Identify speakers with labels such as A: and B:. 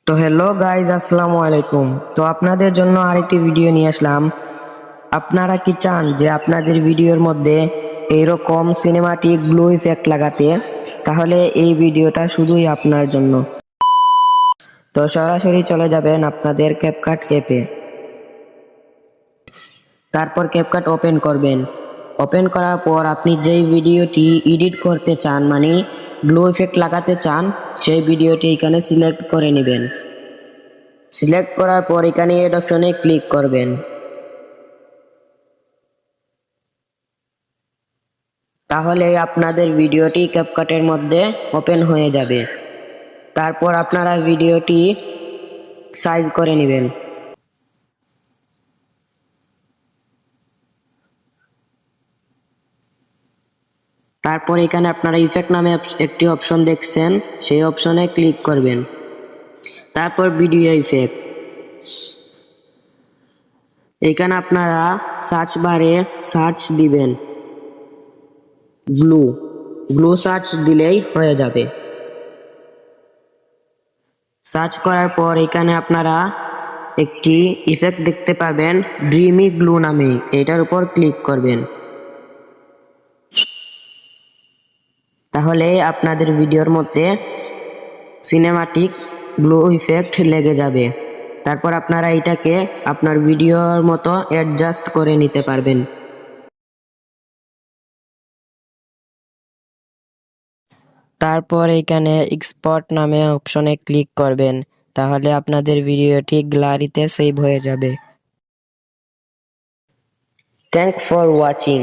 A: তো hello guys, আসসালামু আলাইকুম। তো আপনাদের জন্য আরেকটি ভিডিও নিয়ে আসলাম। আপনারা কি চান যে আপনাদের ভিডিওর মধ্যে এইরকম সিনেমাটিক ব্লু ইফেক্ট লাগাতে? তাহলে এই ভিডিওটা শুধুই আপনার জন্য। তো সরাসরি চলে যাবেন আপনাদের ক্যাপকাট অ্যাপে। তারপর ক্যাপকাট ওপেন করবেন। ওপেন করার পর আপনি যেই ভিডিওটি এডিট করতে চান, মানে ব্লু ইফেক্ট লাগাতে চান, সেই ভিডিওটি এখানে সিলেক্ট করে নেবেন। সিলেক্ট করার পর এখানে এড অপশনে ক্লিক করবেন। তাহলে আপনাদের ভিডিওটি ক্যাপকাটের মধ্যে ওপেন হয়ে যাবে। তারপর আপনারা ভিডিওটি সাইজ করে নেবেন। তারপর এখানে আপনারা ইফেক্ট নামে একটি অপশন দেখছেন, সেই অপশনে ক্লিক করবেন। তারপর ভিডিও ইফেক্ট, এখানে আপনারা সার্চ বারে সার্চ দিবেন ব্লু। ব্লু সার্চ দিলেই হয়ে যাবে। সার্চ করার পর এখানে আপনারা একটি ইফেক্ট দেখতে পাবেন ড্রিমি গ্লু নামে, এটার উপর ক্লিক করবেন। তাহলে আপনাদের ভিডিওর মধ্যে সিনেমাটিক গ্লো ইফেক্ট লেগে যাবে। তারপর আপনারা এটাকে আপনার ভিডিওর মতো অ্যাডজাস্ট করে নিতে পারবেন। তারপর এখানে এক্সপোর্ট নামে অপশনে ক্লিক করবেন। তাহলে আপনাদের ভিডিওটি গ্যালারিতে সেভ হয়ে যাবে। Thanks for watching.